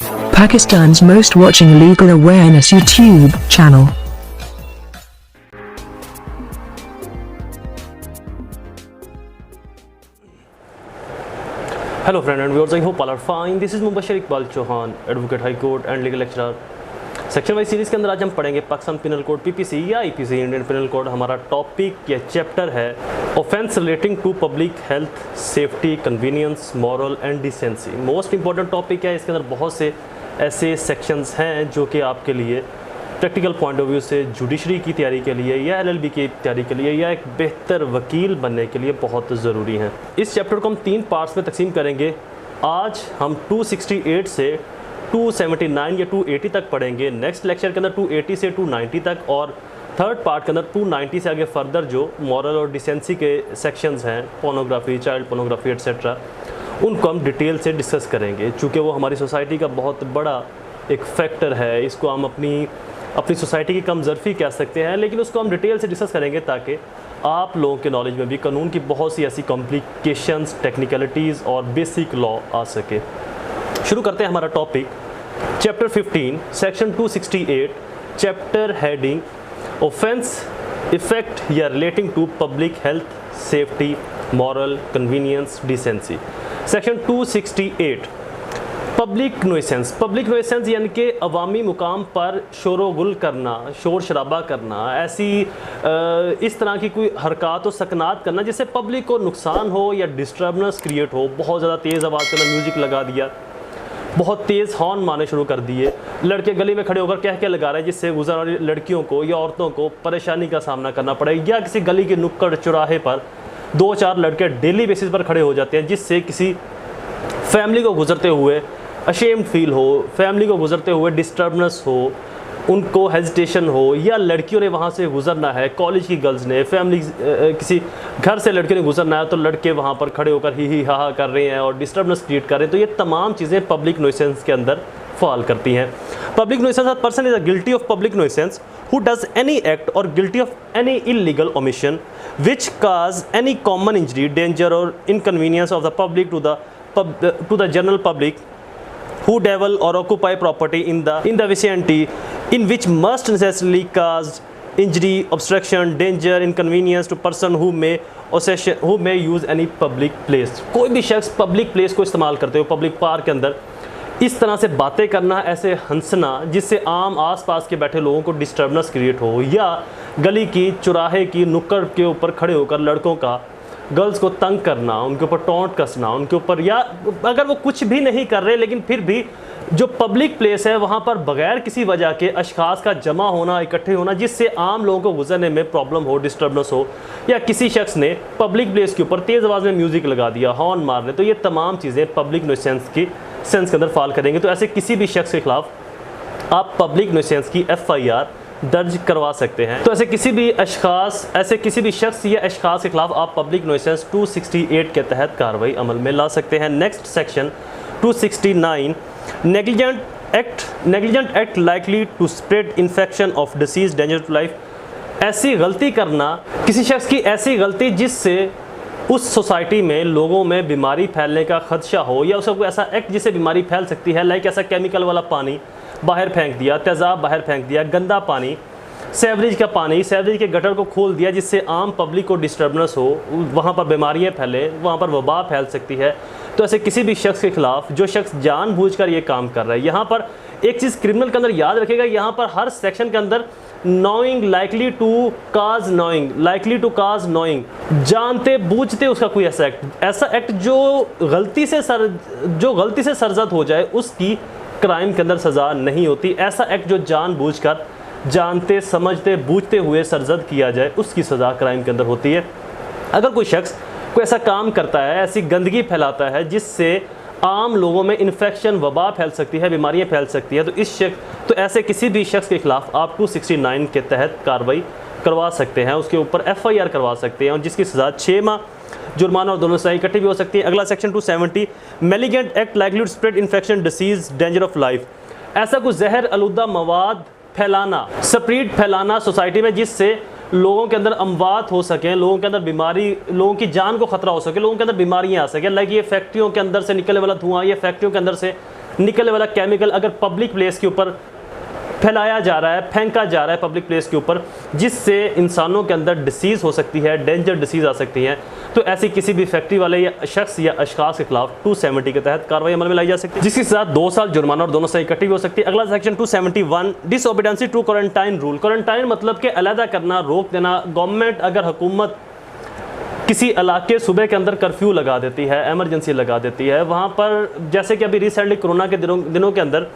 Pakistan's most watching legal awareness YouTube channel. Hello friend and viewers, I hope all are fine. This is Mubashir Iqbal Chauhan, Advocate High Court and Legal Lecturer. Section wise series के अंदर आज हम पढ़ेंगे Pakistan penal code PPC या IPC Indian penal code. हमारा topic या chapter है offence relating to public health, safety, convenience, moral and decency. Most important topic है। इसके अंदर बहुत से ऐसे सेक्शंस हैं जो कि आपके लिए प्रैक्टिकल पॉइंट ऑफ व्यू से जुडिशरी की तैयारी के लिए या एलएलबी की तैयारी के लिए या एक बेहतर वकील बनने के लिए बहुत ज़रूरी हैं। इस चैप्टर को हम 3 पार्ट्स में तकसीम करेंगे। आज हम 268 से 279 या 280 तक पढ़ेंगे। नेक्स्ट लेक्चर के अंदर 280 से 290 तक, और थर्ड पार्ट के अंदर 290 से आगे फर्दर जो मॉरल और डिसेंसी के सेक्शंस हैं, पोर्नोग्राफी, चाइल्ड पोर्नोग्राफी एट्सेट्रा, उनको हम डिटेल से डिस्कस करेंगे। चूँकि वो हमारी सोसाइटी का बहुत बड़ा एक फैक्टर है, इसको हम अपनी सोसाइटी की कमज़रफ़ी कह सकते हैं, लेकिन उसको हम डिटेल से डिस्कस करेंगे ताकि आप लोगों के नॉलेज में भी कानून की बहुत सी ऐसी कॉम्प्लिकेशंस, टेक्निकलिटीज़ और बेसिक लॉ आ सके। शुरू करते हैं हमारा topic. Chapter 15 section 268, chapter heading offence affect या relating to public health, safety, moral, convenience, decency. Section 268 public nuisance. Public nuisance यानी कि अवामी मुकाम पर शोर-ओ-गुल करना, शोर शराबा करना, ऐसी इस तरह की कोई हरकत व सकनात करना जिससे पब्लिक को नुकसान हो या डिस्टर्बनेंस क्रिएट हो। बहुत ज़्यादा तेज़ आवाज़ के अंदर म्यूज़िक लगा दिया, बहुत तेज़ हॉर्न मारने शुरू कर दिए, लड़के गली में खड़े होकर कह लगा रहे हैं जिससे गुजर वाली लड़कियों को या औरतों को परेशानी का सामना करना पड़े, या किसी गली के नुक्कड़ चौराहे पर 2-4 लड़के डेली बेसिस पर खड़े हो जाते हैं जिससे किसी फैमिली को गुजरते हुए अशेम्ड फील हो, फैमिली को गुजरते हुए डिस्टर्बनेंस हो, उनको हेजिटेशन हो, या लड़कियों ने वहाँ से गुजरना है, कॉलेज की गर्ल्स ने, फैमिली किसी घर से लड़कियों ने गुजरना है तो लड़के वहाँ पर खड़े होकर ही हा कर रहे हैं और डिस्टर्बनेंस क्रिएट कर रहे हैं। तो ये तमाम चीज़ें पब्लिक नुइसेंस के अंदर फॉल करती हैं। Public nuisance a person is a guilty of public nuisance who does any act और guilty of any illegal omission which cause any common injury, danger और inconvenience of the public to the general public who devel or occupy property in the vicinity in which must necessarily cause injury, obstruction, danger, inconvenience to person who may use any public place। कोई भी शख्स public place को इस्तेमाल करते हो, public park के अंदर इस तरह से बातें करना, ऐसे हंसना जिससे आम आसपास के बैठे लोगों को डिस्टर्बनेंस क्रिएट हो, या गली की चौराहे की नुक्कड़ के ऊपर खड़े होकर लड़कों का गर्ल्स को तंग करना, उनके ऊपर टॉन्ट कसना, उनके ऊपर, या अगर वो कुछ भी नहीं कर रहे लेकिन फिर भी जो पब्लिक प्लेस है वहाँ पर बगैर किसी वजह के अशखास का जमा होना, इकट्ठे होना जिससे आम लोगों को गुजरने में प्रॉब्लम हो, डिस्टर्बनेंस हो, या किसी शख्स ने पब्लिक प्लेस के ऊपर तेज़ आवाज़ में म्यूज़िक लगा दिया, हॉर्न मारने, तो ये तमाम चीज़ें पब्लिक नुइसेंस की सेंस के अंदर फॉल करेंगे। तो ऐसे किसी भी शख्स के खिलाफ आप पब्लिक नुइसेंस की FIR दर्ज करवा सकते हैं। तो ऐसे किसी भी शख्स या अशखास के खिलाफ आप पब्लिक नुइसेंस 268 के तहत कार्रवाई अमल में ला सकते हैं। Next section 269 negligent act likely to spread infection of disease danger to life. ऐसी गलती करना, किसी शख्स की ऐसी गलती जिससे उस सोसाइटी में लोगों में बीमारी फैलने का खदशा हो, या उसका कोई ऐसा एक्ट जिससे बीमारी फैल सकती है, लाइक ऐसा केमिकल वाला पानी बाहर फेंक दिया, तेज़ाब बाहर फेंक दिया, गंदा पानी, सेवरेज का पानी, सेवरेज के गटर को खोल दिया जिससे आम पब्लिक को डिस्टर्बनेंस हो, वहाँ पर बीमारियाँ फैले, वहाँ पर वबा फैल सकती है। तो ऐसे किसी भी शख्स के खिलाफ जो शख्स जानबूझकर ये काम कर रहा है, यहाँ पर एक चीज़ क्रिमिनल के अंदर याद रखेगा, यहाँ पर हर सेक्शन के अंदर knowing, likely to cause knowing, जानते बूझते उसका कोई ऐसा एक्ट जो गलती से सरजद हो जाए उसकी क्राइम के अंदर सज़ा नहीं होती। ऐसा एक्ट जो जानबूझकर, जानते समझते बूझते हुए सरजद किया जाए उसकी सज़ा क्राइम के अंदर होती है। अगर कोई शख्स कोई ऐसा काम करता है, ऐसी गंदगी फैलाता है जिससे आम लोगों में इन्फेक्शन, वबा फैल सकती है, बीमारियां फैल सकती है, तो ऐसे किसी भी शख्स के खिलाफ आप 269 के तहत कार्रवाई करवा सकते हैं, उसके ऊपर FIR करवा सकते हैं, और जिसकी सज़ा 6 माह जुर्माना और दोनों सज़ाएं इकट्ठी भी हो सकती है। अगला section 270 malignant act likely to spread infection, disease, danger of life. ऐसा कुछ जहर आलूदा मवाद फैलाना, स्प्रीड फैलाना सोसाइटी में जिससे लोगों के अंदर अमवात हो सकें, लोगों के अंदर बीमारी, लोगों की जान को खतरा हो सके, लोगों के अंदर बीमारियां आ सकें, लाइक ये फैक्ट्रियों के अंदर से निकलने वाला धुआं, ये फैक्ट्रियों के अंदर से निकलने वाला केमिकल अगर पब्लिक प्लेस के ऊपर फैलाया जा रहा है, फेंका जा रहा है पब्लिक प्लेस के ऊपर, जिससे इंसानों के अंदर डिसीज़ हो सकती है, डेंजर डिसीज़ आ सकती हैं, तो ऐसी किसी भी फैक्ट्री वाले या शख्स या अशखास के खिलाफ 270 के तहत कार्रवाई अमल में लाई जा सकती है, जिसके साथ 2 साल जुर्माना और दोनों सजा इकट्ठी भी हो सकती है। अगला section 271 disobedience to quarantine rule. Quarantine मतलब कि अलहदा करना, रोक देना। गवर्नमेंट अगर हुकूमत किसी इलाके सूबे के अंदर कर्फ्यू लगा देती है, एमरजेंसी लगा देती है, वहाँ पर जैसे कि अभी रिसेंटली कोरोना के दिनों के अंदर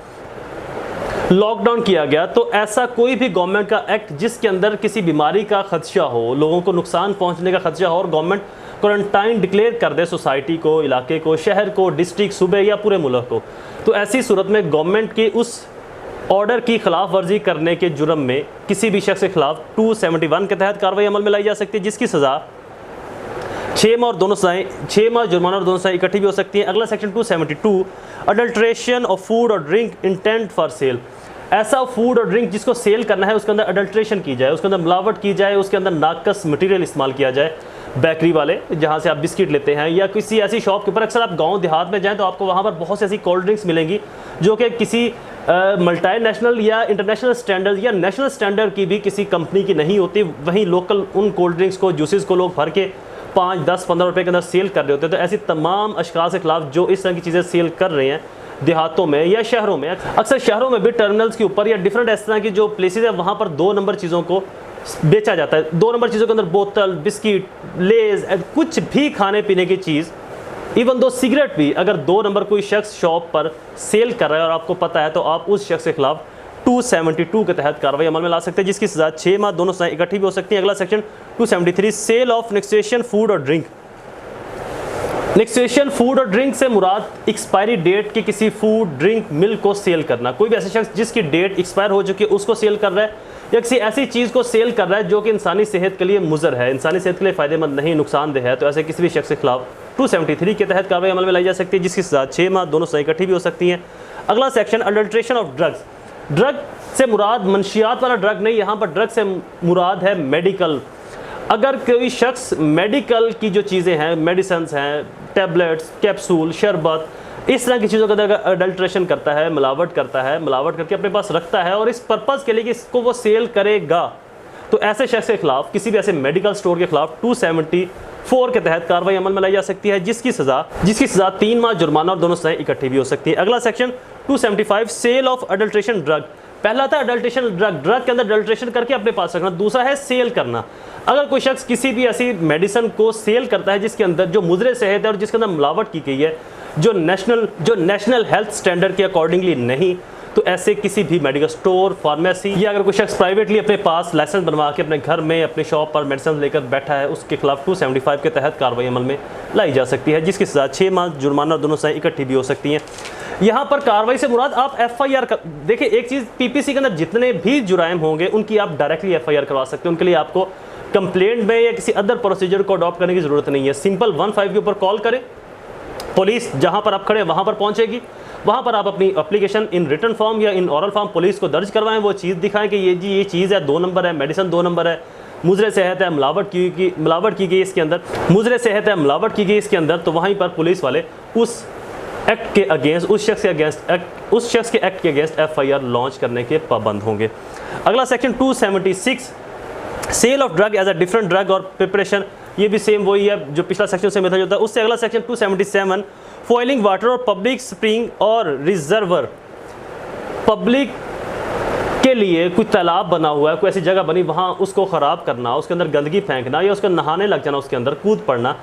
लॉकडाउन किया गया, तो ऐसा कोई भी गवर्नमेंट का एक्ट जिसके अंदर किसी बीमारी का खदशा हो, लोगों को नुकसान पहुंचने का खदशा हो और गवर्नमेंट क्वारंटाइन डिक्लेयर कर दे सोसाइटी को, इलाके को, शहर को, डिस्ट्रिक्ट, सूबे या पूरे मुल्क को, तो ऐसी सूरत में गवर्नमेंट की उस ऑर्डर की खिलाफ वर्जी करने के जुर्म में किसी भी शख्स के खिलाफ 271 के तहत कार्रवाई अमल में लाई जा सकती है, जिसकी सज़ा 6 माह और दोनों सजाएं, 6 माह जुर्माना और दोनों सजाएं इकट्ठी भी हो सकती हैं। अगला सेक्शन 272 अडल्ट्रेशन ऑफ फूड और ड्रिंक इंटेंट फॉर सेल। ऐसा फूड और ड्रिंक जिसको सेल करना है उसके अंदर अडल्ट्रेशन की जाए, उसके अंदर मिलावट की जाए, उसके अंदर नाकस मटेरियल इस्तेमाल किया जाए। बेकरी वाले जहाँ से आप बिस्किट लेते हैं या किसी ऐसी शॉप के ऊपर, अक्सर आप गांव देहात में जाएं तो आपको वहाँ पर बहुत सी ऐसी कोल्ड ड्रिंक्स मिलेंगी जो कि किसी मल्टीनेशनल या इंटरनेशनल स्टैंडर्ड या नेशनल स्टैंडर्ड की भी किसी कंपनी की नहीं होती। वहीं लोकल उन कोल्ड ड्रिंक्स को, जूसेस को लोग भर के 5, 10, 15 रुपए के अंदर सेल कर रहे होते हैं। तो ऐसी तमाम अशखास के खिलाफ जो इस तरह की चीज़ें सेल कर रहे हैं देहातों में या शहरों में, अक्सर शहरों में भी टर्मिनल्स के ऊपर या डिफरेंट इस तरह की जो प्लेसेस है वहाँ पर 2 नंबर चीज़ों को बेचा जाता है। 2 नंबर चीज़ों के अंदर बोतल, बिस्किट, लेज, कुछ भी खाने पीने की चीज़, इवन दो सिगरेट भी अगर 2 नंबर कोई शख्स शॉप पर सेल कर रहा है और आपको पता है, तो आप उस शख्स के खिलाफ 272 के तहत कार्रवाई अमल में ला सकते हैं, जिसकी सजा 6 माह दोनों सजाएं इकट्ठी भी हो सकती हैं। अगला सेक्शन 273 सेल ऑफ नेक्सेशन फूड और ड्रिंक। नेक्सेशन फूड और ड्रिंक से मुराद एक्सपायरी डेट के किसी फूड, ड्रिंक, मिल्क को सेल करना। कोई भी ऐसा शख्स जिसकी डेट एक्सपायर हो चुकी है उसको सेल कर रहा है या किसी ऐसी चीज़ को सेल कर रहा है जो कि इंसानी सेहत के लिए मुज़र है, इंसानी सेहत के लिए फ़ायदेमंद नहीं, नुकसानदेह है, तो ऐसे किसी भी शख्स के खिलाफ 273 के तहत कार्रवाई अमल में लाई जा सकती है, जिसकी सजा 6 माह दोनों सजाएं इकट्ठी भी हो सकती हैं। अगला section adulteration of drugs. Drug से मुराद मंशियात वाला ड्रग नहीं, यहाँ पर ड्रग से मुराद है मेडिकल। अगर कोई शख्स मेडिकल की जो चीज़ें हैं, मेडिसिन्स हैं, टैबलेट्स, कैप्सूल, शरबत, इस तरह की चीज़ों का अगर अडल्ट्रेशन करता है, मिलावट करता है, मिलावट करके अपने पास रखता है और इस पर्पज़ के लिए कि इसको वो सेल करेगा, तो ऐसे शख्स के खिलाफ, किसी भी ऐसे मेडिकल स्टोर के खिलाफ 274 के तहत कार्रवाई अमल में लाई जा सकती है, जिसकी सजा 3 माह जुर्माना और दोनों सजाएं इकट्ठी भी हो सकती है। अगला section 275 sale of adulteration drug. पहला था अडल्ट्रेशन ड्रग के अंदर अडल्ट्रेशन करके अपने पास रखना, दूसरा है सेल करना। अगर कोई शख्स किसी भी ऐसी मेडिसिन को सेल करता है जिसके अंदर जो मुजरे सेहत है और जिसके अंदर मिलावट की गई है, जो नेशनल हेल्थ स्टैंडर्ड के अकॉर्डिंगली नहीं, तो ऐसे किसी भी मेडिकल स्टोर, फार्मेसी या अगर कोई शख्स प्राइवेटली अपने पास लाइसेंस बनवा के अपने घर में, अपने शॉप पर मेडिसिन लेकर बैठा है, उसके खिलाफ 275 के तहत कार्रवाई अमल में लाई जा सकती है, जिसकी सजा 6 माह जुर्माना और दोनों सजाएं इकट्ठी भी हो सकती हैं। यहाँ पर कार्रवाई से मुराद आप FIR कर, देखिए एक चीज़, PPC के अंदर जितने भी जुराइम होंगे उनकी आप डायरेक्टली FIR करवा सकते हैं। उनके लिए आपको कंप्लेंट में या किसी अदर प्रोसीजर को अडॉप्ट करने की ज़रूरत नहीं है। सिंपल 15 के ऊपर कॉल करें, पुलिस जहाँ पर आप खड़े वहाँ पर पहुँचेगी, वहाँ पर आप अपनी एप्लीकेशन इन रिटन फॉर्म या इन ऑरल फॉर्म पुलिस को दर्ज करवाएं, वो चीज़ दिखाएं कि ये जी ये चीज़ है, 2 नंबर है, मेडिसिन 2 नंबर है, मुजरे सेहत है, मिलावट की गई इसके अंदर, मुजरे सेहत है, मिलावट की गई इसके अंदर, तो वहीं पर पुलिस वाले उस एक्ट के अगेंस्ट, उस शख्स के एक्ट के अगेंस्ट FIR लॉन्च करने के पाबंद होंगे। अगला section 276 sale of drug as a different drug और प्रिपरेशन। ये भी सेम वही है जो पिछला सेक्शन से मेथड होता है उससे। अगला सेक्शन 277 फॉइलिंग वाटर और पब्लिक स्प्रिंग और रिजर्वर। पब्लिक के लिए कोई तालाब बना हुआ है, कोई ऐसी जगह बनी, वहाँ उसको ख़राब करना, उसके अंदर गंदगी फेंकना या उसका नहाने लग जाना, उसके अंदर कूद पड़ना।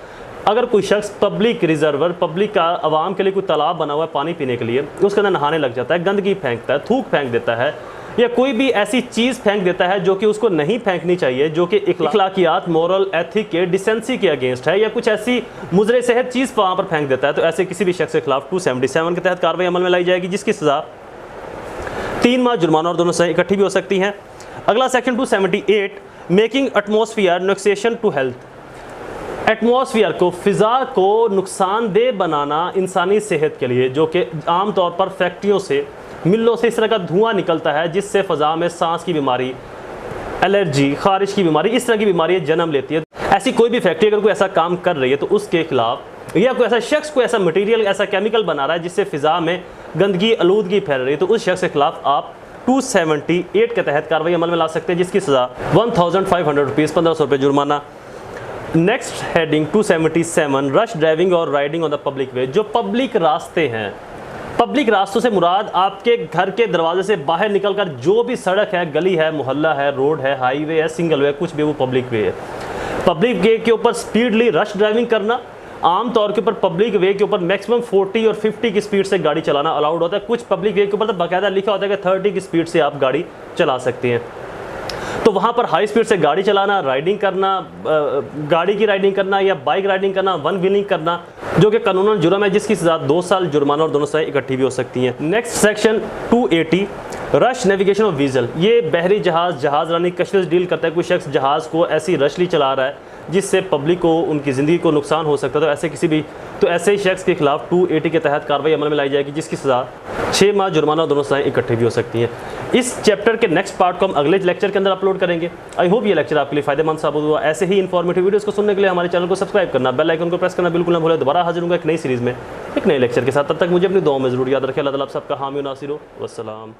अगर कोई शख्स पब्लिक रिजर्वर, पब्लिक का आवाम के लिए कोई तालाब बना हुआ है पानी पीने के लिए, उसके अंदर नहाने लग जाता है, गंदगी फेंकता है, थूक फेंक देता है या कोई भी ऐसी चीज़ फेंक देता है जो कि उसको नहीं फेंकनी चाहिए, जो कि इखलाकियात, मोरल, एथिक के, डिसेंसी के अगेंस्ट है, या कुछ ऐसी मुजरे सेहत चीज़ वहाँ पर फेंक देता है, तो ऐसे किसी भी शख्स के खिलाफ 277 के तहत कार्रवाई अमल में लाई जाएगी, जिसकी सज़ा 3 माह जुर्माना और दोनों सजाएं इकट्ठी भी हो सकती हैं। अगला section 278 making atmosphere noxious to health. Atmosphere को, फ़िज़ा को नुकसानदेह बनाना इंसानी सेहत के लिए, जो कि आम तौर पर फैक्ट्रियों से, मिलों से इस तरह का धुआं निकलता है जिससे फ़ज़ा में सांस की बीमारी, एलर्जी, खारिश की बीमारी, इस तरह की बीमारी जन्म लेती है। ऐसी कोई भी फैक्ट्री अगर कोई ऐसा काम कर रही है तो उसके खिलाफ, या कोई ऐसा शख्स कोई ऐसा मटेरियल, ऐसा केमिकल बना रहा है जिससे फ़िज़ा में गंदगी आलूदगी फैल रही है तो उस शख्स के खिलाफ आप 278 के तहत कार्रवाई अमल में ला सकते हैं, जिसकी सज़ा 1500 रुपीज़ 1500 रुपये जुर्माना। नेक्स्ट हेडिंग 277 रश ड्राइविंग और राइडिंग ऑन द पब्लिक वे। जो पब्लिक रास्ते हैं, पब्लिक रास्तों से मुराद आपके घर के दरवाजे से बाहर निकलकर जो भी सड़क है, गली है, मोहल्ला है, रोड है, हाईवे है, सिंगल वे, कुछ भी वो पब्लिक वे है। पब्लिक वे के ऊपर स्पीडली रश ड्राइविंग करना, आम तौर के ऊपर पब्लिक वे के ऊपर मैक्सिमम 40 और 50 की स्पीड से गाड़ी चलाना अलाउड होता है। कुछ पब्लिक वे के ऊपर तो बाकायदा लिखा होता है कि 30 की स्पीड से आप गाड़ी चला सकते हैं। तो वहाँ पर हाई स्पीड से गाड़ी चलाना, राइडिंग करना, गाड़ी की राइडिंग करना या बाइक राइडिंग करना, वन व्हीलिंग करना, जो कि कानूनन जुर्म है, जिसकी सज़ा 2 साल जुर्माना और दोनों सज़ाएं इकट्ठी भी हो सकती हैं। Next section 280 rush navigation of वीज़ल। ये बहरी जहाज़ रानी कशिश डील करता है। कोई शख्स जहाज़ को ऐसी रशली चला रहा है जिससे पब्लिक को, उनकी ज़िंदगी को नुकसान हो सकता है, तो ऐसे शख्स के खिलाफ 280 के तहत कार्रवाई अमल में लाई जाएगी, जिसकी सज़ा 6 माह जुर्माना और दोनों सज़ाएं इकट्ठी भी हो सकती हैं। इस चैप्टर के नेक्स्ट पार्ट को हम अगले लेक्चर के अंदर अपलोड करेंगे। आई होप ये लेक्चर आपके लिए फ़ायदेमंद साबित हुआ। ऐसे ही इन्फॉर्मेटिव वीडियोस को सुनने के लिए हमारे चैनल को सब्सक्राइब करना, बेल आइकन को प्रेस करना बिल्कुल ना भूलें। दोबारा हाजिर होंगे एक नई सीरीज़ में एक नए लेक्चर के साथ। तब तक मुझे अपनी दुआओं में ज़रूर याद रखें। अल्लाह ताला आप सबका हामी नासिर हो। वस्सलाम।